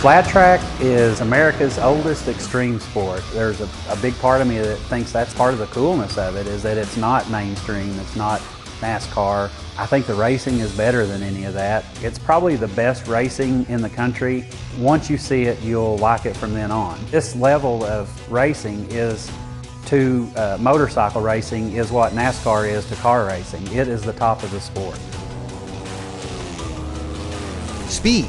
Flat track is America's oldest extreme sport. There's a big part of me that thinks that's part of the coolness of it, is that it's not mainstream, it's not NASCAR. I think the racing is better than any of that. It's probably the best racing in the country. Once you see it, you'll like it from then on. This level of racing is to motorcycle racing is what NASCAR is to car racing. It is the top of the sport. Speed,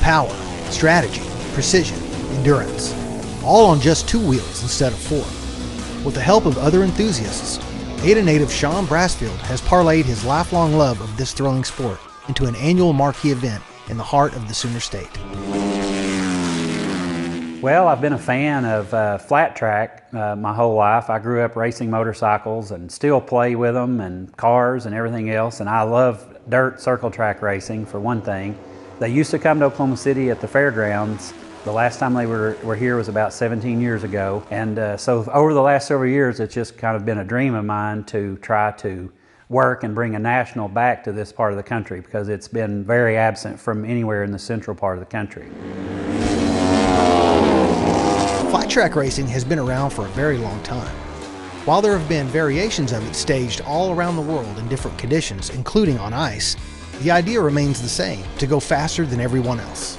power, strategy, precision, endurance, all on just 2 wheels instead of 4. With the help of other enthusiasts, Ada native Sean Brassfield has parlayed his lifelong love of this thrilling sport into an annual marquee event in the heart of the Sooner State. Well, I've been a fan of flat track my whole life. I grew up racing motorcycles and still play with them and cars and everything else, and I love dirt circle track racing for one thing. They used to come to Oklahoma City at the fairgrounds. The last time they were here was about 17 years ago. And so over the last several years, it's just kind of been a dream of mine to try to work and bring a national back to this part of the country, because it's been very absent from anywhere in the central part of the country. Flat track racing has been around for a very long time. While there have been variations of it staged all around the world in different conditions, including on ice, the idea remains the same: to go faster than everyone else.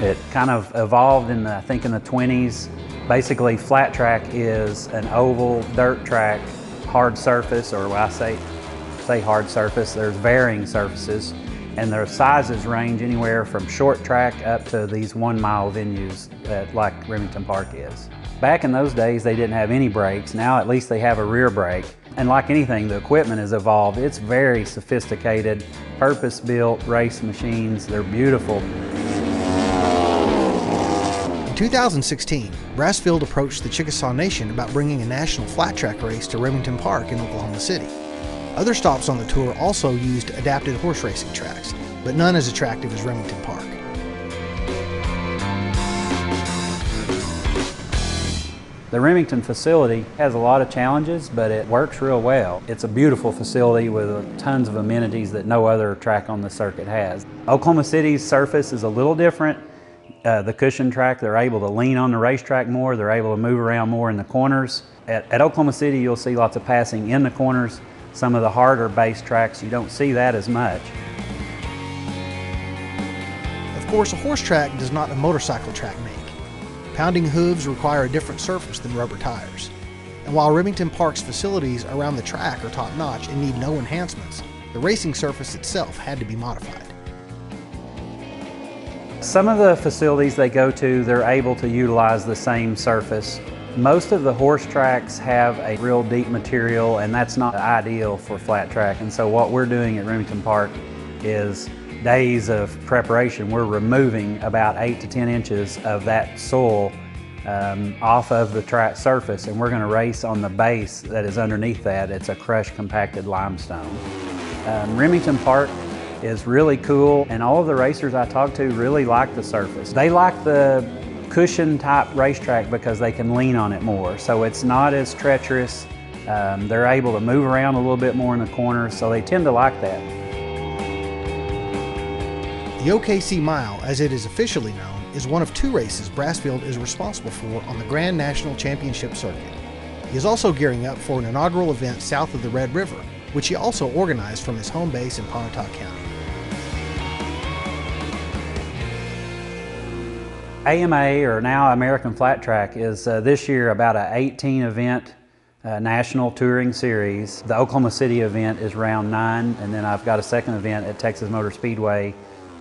It kind of evolved in I think in the 20s. Basically, flat track is an oval dirt track, hard surface, or when I say hard surface, there's varying surfaces, and their sizes range anywhere from short track up to these 1-mile venues like Remington Park is. Back in those days, they didn't have any brakes. Now at least they have a rear brake. And like anything, the equipment has evolved. It's very sophisticated, purpose-built race machines. They're beautiful. In 2016, Brassfield approached the Chickasaw Nation about bringing a national flat track race to Remington Park in Oklahoma City. Other stops on the tour also used adapted horse racing tracks, but none as attractive as Remington Park. The Remington facility has a lot of challenges, but it works real well. It's a beautiful facility with tons of amenities that no other track on the circuit has. Oklahoma City's surface is a little different. The cushion track, they're able to lean on the racetrack more, they're able to move around more in the corners. At Oklahoma City, you'll see lots of passing in the corners. Some of the harder base tracks, you don't see that as much. Of course, a horse track does not a motorcycle track make. Pounding hooves require a different surface than rubber tires. And while Remington Park's facilities around the track are top-notch and need no enhancements, the racing surface itself had to be modified. Some of the facilities they go to, they're able to utilize the same surface. Most of the horse tracks have a real deep material, and that's not ideal for flat track. And so what we're doing at Remington Park is days of preparation. We're removing about 8 to 10 inches of that soil off of the track surface, and we're going to race on the base that is underneath that. It's a crushed compacted limestone. Remington Park is really cool, and all of the racers I talk to really like the surface. They like the cushion type racetrack because they can lean on it more, so it's not as treacherous. They're able to move around a little bit more in the corners, so they tend to like that. The OKC Mile, as it is officially known, is one of 2 races Brassfield is responsible for on the Grand National Championship circuit. He is also gearing up for an inaugural event south of the Red River, which he also organized from his home base in Pontotoc County. AMA, or now American Flat Track, is this year about an 18-event national touring series. The Oklahoma City event is round 9, and then I've got a second event at Texas Motor Speedway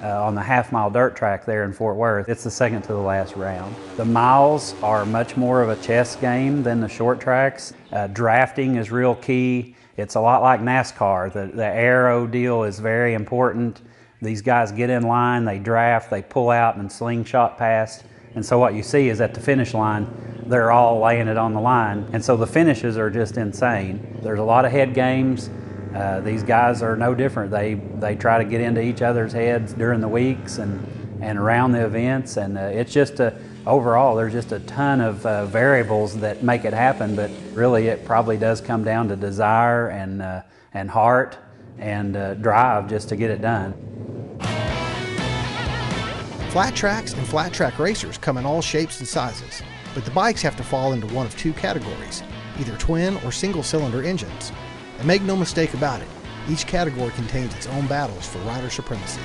on the half-mile dirt track there in Fort Worth. It's the second to the last round. The miles are much more of a chess game than the short tracks. Drafting is real key. It's a lot like NASCAR. The aero deal is very important. These guys get in line, they draft, they pull out and slingshot past. And so what you see is at the finish line, they're all laying it on the line. And so the finishes are just insane. There's a lot of head games. These guys are no different. They try to get into each other's heads during the weeks and around the events. And it's just overall, there's just a ton of variables that make it happen. But really, it probably does come down to desire and heart and drive just to get it done. Flat tracks and flat track racers come in all shapes and sizes, but the bikes have to fall into one of two categories, either twin or single cylinder engines. And make no mistake about it, each category contains its own battles for rider supremacy.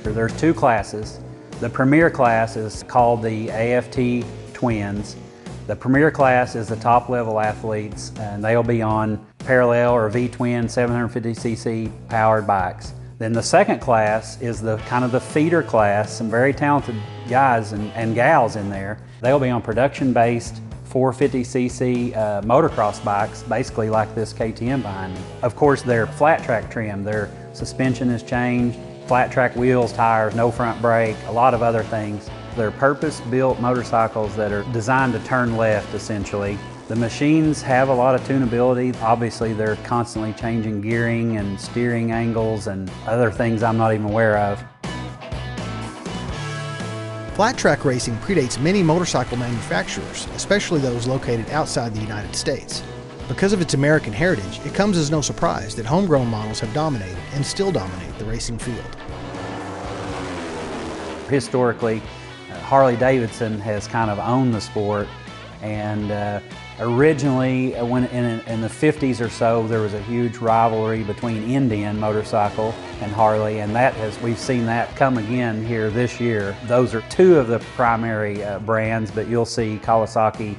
There's two classes. The premier class is called the AFT Twins. The premier class is the top level athletes, and they'll be on parallel or V-twin 750cc powered bikes. Then the second class is the kind of the feeder class, some very talented guys and gals in there. They'll be on production-based 450cc motocross bikes, basically like this KTM behind me. Of course, they're flat track trim. Their suspension is changed, flat track wheels, tires, no front brake, a lot of other things. They're purpose-built motorcycles that are designed to turn left, essentially. The machines have a lot of tunability. Obviously, they're constantly changing gearing and steering angles and other things I'm not even aware of. Flat track racing predates many motorcycle manufacturers, especially those located outside the United States. Because of its American heritage, it comes as no surprise that homegrown models have dominated and still dominate the racing field. Historically, Harley-Davidson has kind of owned the sport, and originally, when in the 50s or so, there was a huge rivalry between Indian motorcycle and Harley, and we've seen that come again here this year. Those are two of the primary brands, but you'll see Kawasaki.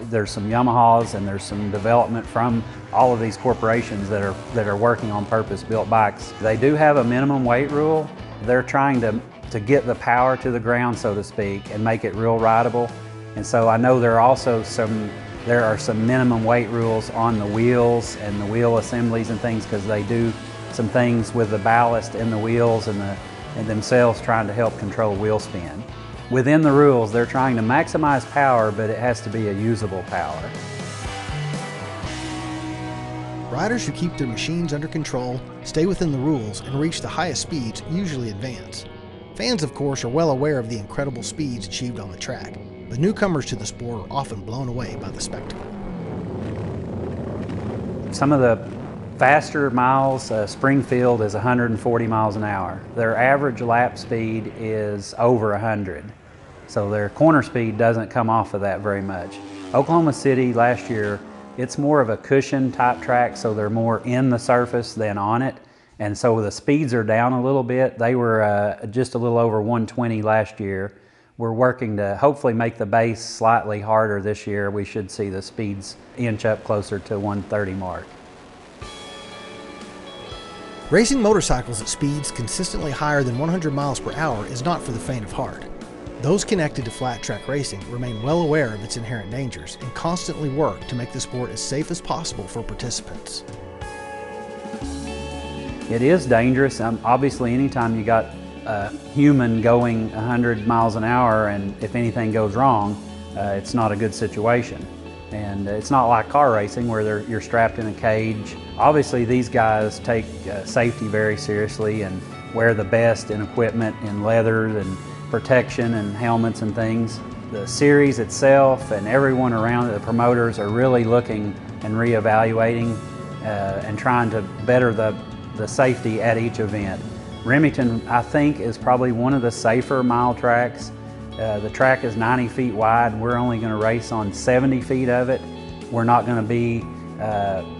There's some Yamahas, and there's some development from all of these corporations that are working on purpose-built bikes. They do have a minimum weight rule. They're trying to get the power to the ground, so to speak, and make it real rideable. And so I know there are some minimum weight rules on the wheels and the wheel assemblies and things, because they do some things with the ballast in the wheels and themselves trying to help control wheel spin. Within the rules, they're trying to maximize power, but it has to be a usable power. Riders who keep their machines under control, stay within the rules, and reach the highest speeds usually advance. Fans, of course, are well aware of the incredible speeds achieved on the track, but newcomers to the sport are often blown away by the spectacle. Some of the faster miles, Springfield is 140 miles an hour. Their average lap speed is over 100. So their corner speed doesn't come off of that very much. Oklahoma City last year, it's more of a cushion type track, so they're more in the surface than on it. And so the speeds are down a little bit. They were just a little over 120 last year. We're working to hopefully make the base slightly harder this year. We should see the speeds inch up closer to 130 mark. Racing motorcycles at speeds consistently higher than 100 miles per hour is not for the faint of heart. Those connected to flat track racing remain well aware of its inherent dangers and constantly work to make the sport as safe as possible for participants. It is dangerous. Obviously, anytime you got a human going 100 miles an hour, and if anything goes wrong, it's not a good situation. And it's not like car racing where you're strapped in a cage. Obviously, these guys take safety very seriously and wear the best in equipment, in leather and protection and helmets and things. The series itself and everyone around it, the promoters, are really looking and reevaluating and trying to better the safety at each event. Remington, I think, is probably one of the safer mile tracks. The track is 90 feet wide. We're only going to race on 70 feet of it. We're not going to be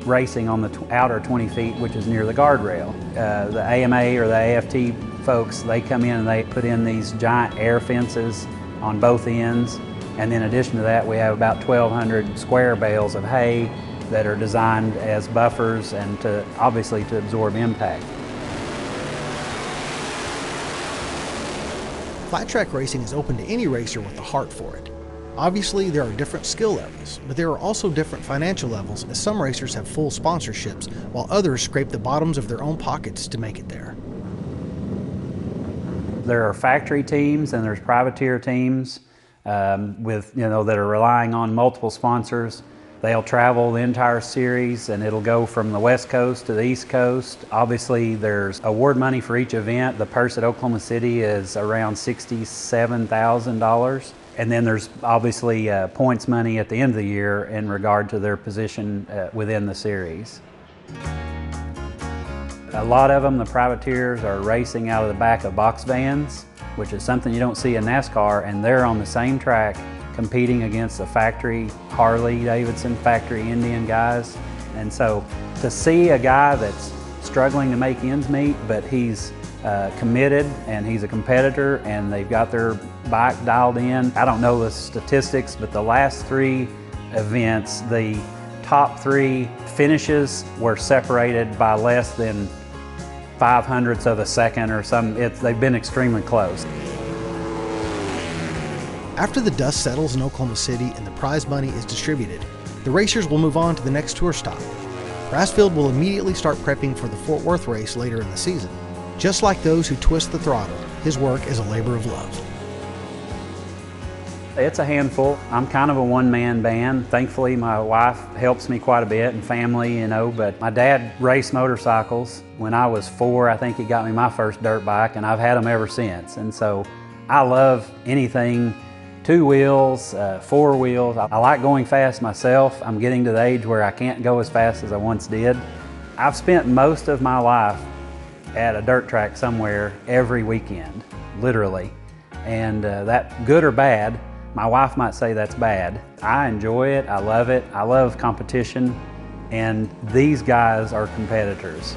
racing on the outer 20 feet, which is near the guardrail. The AMA or the AFT folks, they come in and they put in these giant air fences on both ends. And in addition to that, we have about 1,200 square bales of hay that are designed as buffers and obviously to absorb impact. Flat track racing is open to any racer with a heart for it. Obviously, there are different skill levels, but there are also different financial levels, as some racers have full sponsorships, while others scrape the bottoms of their own pockets to make it there. There are factory teams and there's privateer teams that are relying on multiple sponsors. They'll travel the entire series, and it'll go from the West Coast to the East Coast. Obviously, there's award money for each event. The purse at Oklahoma City is around $67,000. And then there's obviously points money at the end of the year in regard to their position within the series. A lot of them, the privateers, are racing out of the back of box vans, which is something you don't see in NASCAR, and they're on the same track competing against the factory Harley-Davidson, factory Indian guys. And so to see a guy that's struggling to make ends meet, but he's committed and he's a competitor and they've got their bike dialed in. I don't know the statistics, but the last 3 events, the top 3 finishes were separated by less than 0.05 of a second or something. They've been extremely close. After the dust settles in Oklahoma City and the prize money is distributed, the racers will move on to the next tour stop. Brassfield will immediately start prepping for the Fort Worth race later in the season. Just like those who twist the throttle, his work is a labor of love. It's a handful. I'm kind of a one-man band. Thankfully, my wife helps me quite a bit, and family, you know, but my dad raced motorcycles. When I was 4, I think he got me my first dirt bike, and I've had them ever since. And so I love anything 2 wheels, 4 wheels. I like going fast myself. I'm getting to the age where I can't go as fast as I once did. I've spent most of my life at a dirt track somewhere every weekend, literally. And that, good or bad, my wife might say that's bad. I enjoy it, I love it, I love competition, and these guys are competitors.